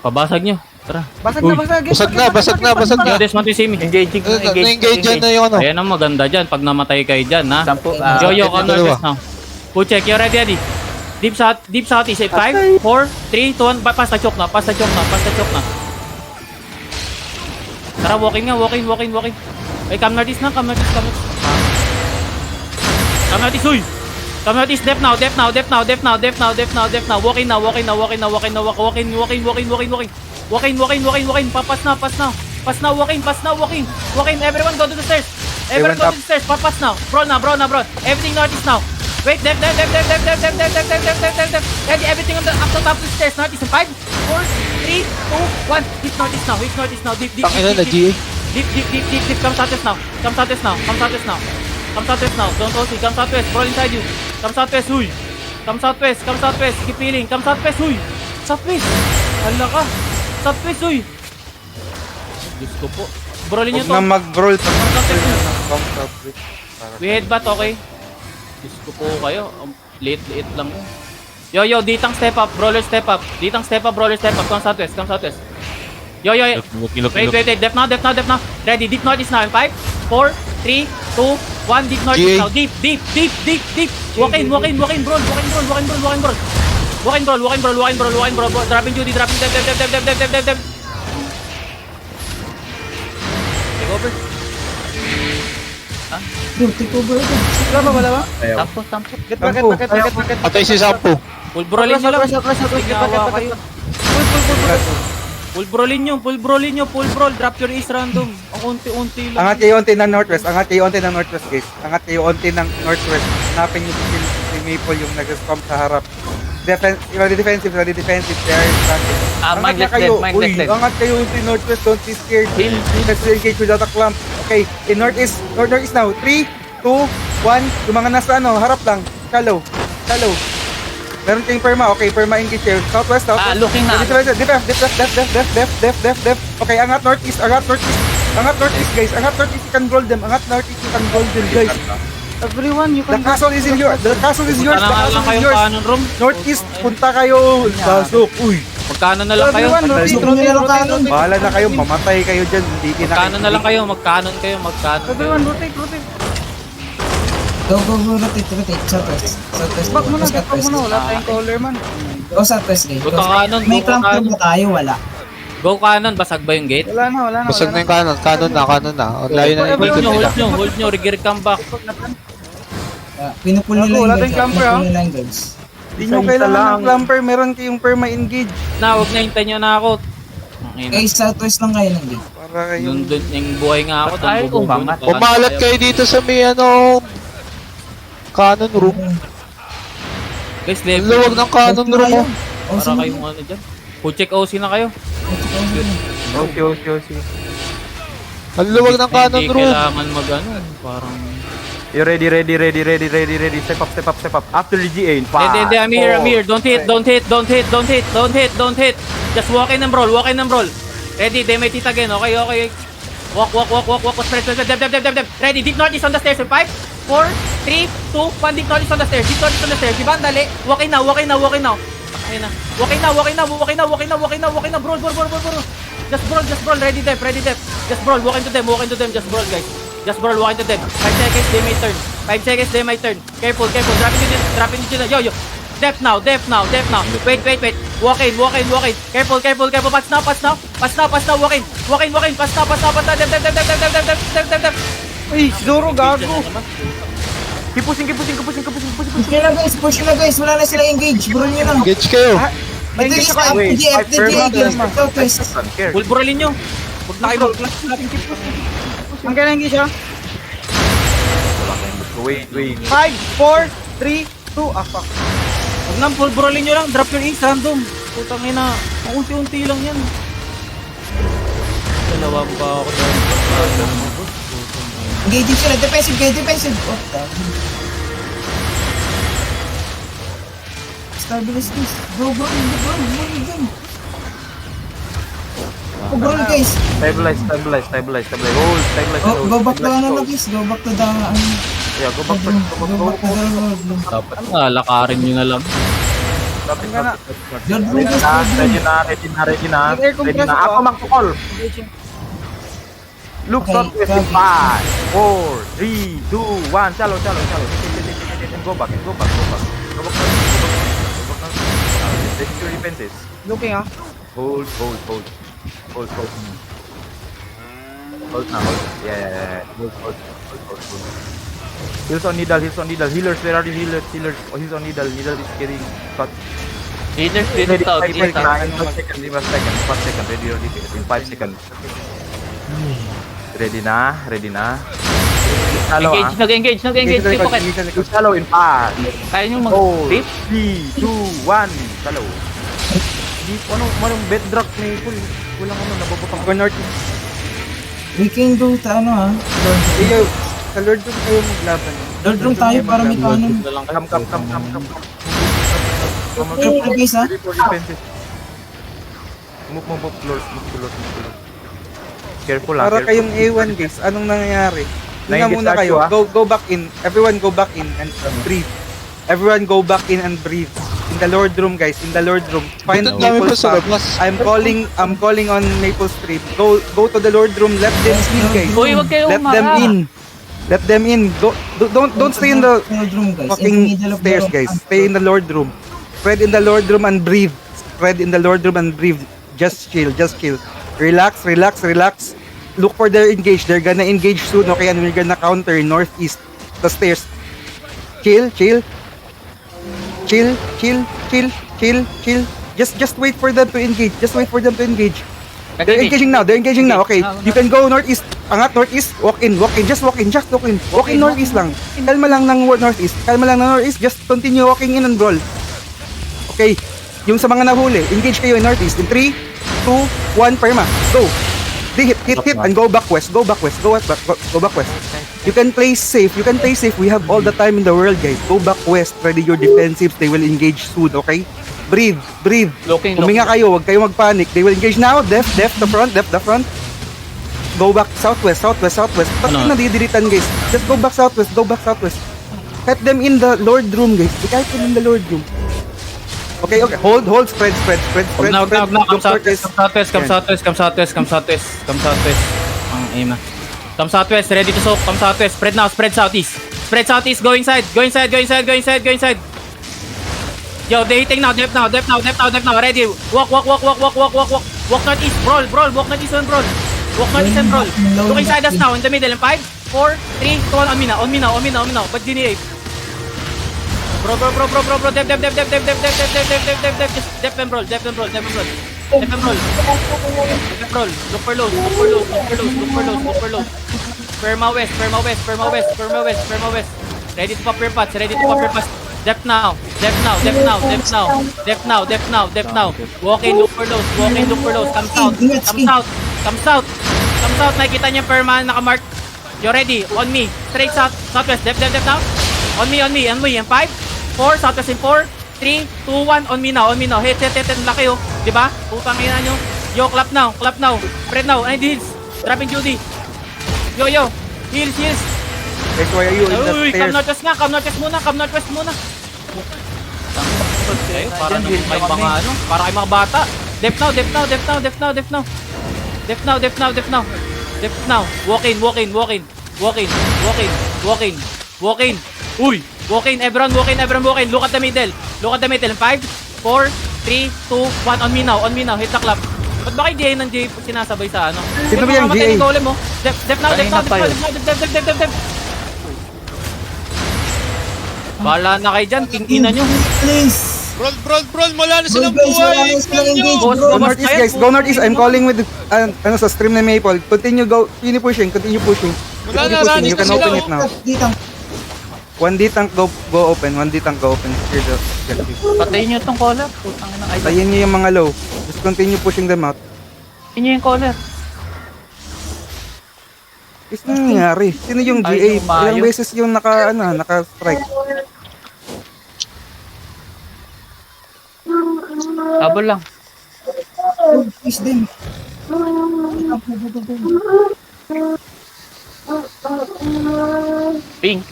Pabasag nyo. Tara. Basag na, basag. Basag na. Yo, this want to see me. Engaging. Na-engage dyan na yung ano. Ayan ang maganda dyan. Pag namatay kayo dyan, ha? Sampo. Yo, come dalawa. northwest now. Go check. You ready? Deep south is 5, 4, 3, 2, 1. Pass na choke na. Tara, walking. Ay, come northeast na. Come northeast, huy! Come northeast, depth now. Walking now. Pass now, walking. Everyone go to the stairs. Pass now. Brawl now. Everything northeast now. Wait, depth. Ready, everything up the top of the stairs. Northeast in 5, 4, 3, 2, 1. Hit northeast now. Deep. Tangina na, GA. Deep. Come southwest now. Don't hold it. Come southwest. Brawl inside you. Come southwest, huy. Come southwest. Keep healing. Come southwest, huy. Southwest. Hala ka. Southwest, huy. Diyos ko po. Brawlin nyo to. Huwag na mag-brawl. We headbutt, okay? Diyos ko po kayo. Late lang yun. Yo, ditang step up. Brawler step up. Brawler step up. Come southwest. Yo. Wait. Depth now. Ready. Deep north is now in 5, 4, 3, 2, 1. Deep north is now. Deep. Walk in. Brawl. Dropping Judy. Dep. Take over. Wala ba? Tampo. Get back. Patay si Sampo. Full brawlin nyo lang. Get back. Full brawlin nyo. Full brawl. Drop your ace random. Ang unti-unti lang. Angat kayo onti ng northwest. Guys. Angat kayo onti ng northwest. Hanapin nyo si Maple yung nag-spam sa harap. Ready defensive. They are standing. Mine left. Angat kayo onti northwest. Don't be scared. Let's engage without a clump. Okay, in northeast now. 3, 2, 1. Yung mga nasa harap lang. Shallow. Meron kayong perma. Okay, perma engage kayo. Southwest. Looking na. Def. Okay, angat northeast, guys. Angat northeast, you can roll them, guys. Everyone, you The castle is yours. Punta na lang kayo kanon room. Northeast, punta kayo. Pasok. Uy. Magkano na lang kayo? Rotate. Bahala na kayo, mamatay kayo dyan. Hindi Magkano na lang kayo? Magkano? Everyone, rotate. Go, rotate. Southwest. Back muna. Wala tayong caller, man. Go southwest, guys. Go kanon, May clamp na ba tayo? Wala. Go kanon, basag ba yung gate? Wala na. Basag na yung kanon. Kanon na. O, layo na yung Hold nyo, regir come back. Pinupulo Wala lang tayong guys. clamper, Pinupulo lang guys. Hindi nyo kailangan ng clamper. Meron kayong perma engage. Huwag na hintayin nyo na ako. Guys, southwest lang kayo ng gate. Para kayong... Doon yung buhay nga ako. Patay ko, bangat. Pumalat kayo dito sa may canon room. Guys, Ang level. luwag ng canon room mo. Para kayong ano dyan. Full check OC na kayo. Okay. Ang luwag ng canon Hindi room. kailangan parang... You ready. Step up. After the GA in 5. Hindi, I'm here. Don't hit. Just walk in and brawl. Ready, they may hit again. Okay. Walk. Spread. Dep. Ready, deep north is on the stairs in 5, 4, 3, 2, 1. Deep north is on the stairs. Diba, dali. Walk in now. Ayun na. Walk in now. Brawl. Just brawl. Ready, Dep. Just brawl. Walk into them. Just brawl, guys. Just brawl, walk into them. 5 seconds, they may turn. Careful. Dropping you. Yo. Depth now. Wait. Walk in. Careful. Pass now. Walk in. Pass now. Dep. Ay, Zoro, gago. Kipusin. Push na guys. Wala na sila engage. Bro nyo lang. Engage kayo. Engage Guys, ako. FTG guys. Southwest. Full brawlin nyo. Huwag na kayo. Ang kailangan siya. Wait. 5, 4, 3, 2. Fuck. Huwag na, full brawlin nyo lang. Drop your ace random. Putang ina. Unti-unti lang yan. Dalawa pa ako doon. Engaging sila. Defensive. Stabilize this. Go. Bro, guys. Stabilize. Hold. Go back to guys. Go back to the Yeah, go back. road. Dapat lakarin nyo na lang. Lapit, Nga na. lapit, lapit. Lord Room guys, Ah, Lord Room. ready na, ready na, ready na. Yung air Ready compressor na. Ako ko. magkukol. Look Okay, southwest in copy. 5, 4, 3, 2, 1. Shallow. Go back. Go back. Go back. Go back. Take your defenses. Looking ah. Hold. Hold now. Yeah. Hold. Heals on needle. Healers, where are the healers? Oh, he's on needle. Needle is getting cut. Leader, Ready, leader out, 5 leader seconds. out. In 5 seconds. Ready your defense. In 5 seconds. Ready na. Shallow Engage, nag-engage, Engage keep pocket. sa likod. Shallow in 5, Kaya nyo 4, mag-rip? 3, 2, 1. Shallow. Di, anong bedrock ni Paul? Walang nababutang. Ako north. We can go sa ano ha. Lord Room. Iyo, sa Lord Room kayo maglaban. Lord Room tayo para may kanon. Come. Drop na guys ha. Ready for defenses. Move, Lord. Move to Lord. Careful lang, Para careful. kayong A1 guys, anong nangyayari? Hinga Na-engage muna na kayo. ako, ah. Go back in. Everyone go back in and breathe. Everyone go back in and breathe. In the Lord Room guys, in the Lord Room. Find Ba't ang dami Maple pa sa Staff. labas? I'm calling on Maple Street. Go to the Lord Room. Let them in guys. Uy, wag kayo Let them in. Let them in. Don't stay in the Lord Room guys. In the fucking middle of the stairs room. guys. Stay in the Lord Room. Spread in the Lord Room and breathe. Spread in the Lord Room and breathe. Just chill. Relax. Look for their engage. They're gonna engage soon, okay? And we're gonna counter northeast. The stairs. Chill. Just wait for them to engage. They're engaging now. Okay. You can go northeast. Angat northeast. Walk in. Just walk in. Walk in northeast lang. Kalma lang ng northeast. Just continue walking in and brawl. Okay. Yung sa mga nahuli, engage kayo in northeast. In 3, 2, 1, perma. Go. Hit and go back west. Go back west. You can play safe. We have all the time in the world, guys. Go back west. Ready your defensives. They will engage soon, okay? Breathe. Looking. Huminga kayo. Huwag kayo magpanic. They will engage now. Def the front. Go back southwest. Ba't kayo nadidiritan, guys? Just go back southwest. Keep them in the Lord Room, guys. Keep them in the Lord Room. Okay. Hold. Spread. Now, come Look northeast. southwest. Ang aim na. Come southwest, ready to soak. Come southwest, spread now, spread southeast. Go inside. Yo, they hitting now, depth now. Ready. Walk. Walk northeast, brawl. Walk northeast and brawl. Look inside us now, in the middle. In 5, 4, 3, 2, 1, on me now. But dini Bro. Dep. Just dep and roll. Look for lows. Perma west. Ready to pop your pots. Dep now. Walk in, look for lows. Come south. Nakikita niya perma nakamark. You ready? On me. Straight southwest. Dep now. On me. In 5, 4, southwest in 4, 3, 2, 1, on me now. Hit, laki oh. Diba? Putang ina nyo. Yo, clap now. Spread now. Ay, heals. Dropping Judy. Yo. Heals. Guys, why are you in the Uy, come stairs? northwest muna. Para naman may mga ano. Para kay mga bata. Dep now. Walk in. Uy! Walk in, everyone. Look at the middle. In 5, 4, 3, 2, 1. On me now. Hit the clap. Ba't ba kayo GA ng GA sinasabay sa ano? Sino ba yung GA? Dep now. Bahala na kayo dyan. King ina nyo. Please. Bro, wala na silang Guys, wala buhay. na silang engage. Boss, Go boss, northeast, ayan. guys. Go northeast. I'm calling with sa stream na Maple. Continue pushing. Wala na, ranis You na can sila. open it now. Dito. 1D tank go open. Clear the objective. Patayin nyo itong caller. Putang ina. Ay, Tayin niyo yung mga low. Just continue pushing them out. patayin nyo yung caller. Is nangyayari? Sino yung GA? Ay, umayo. Ilang beses yung naka-strike? Double lang. Please din. Pink.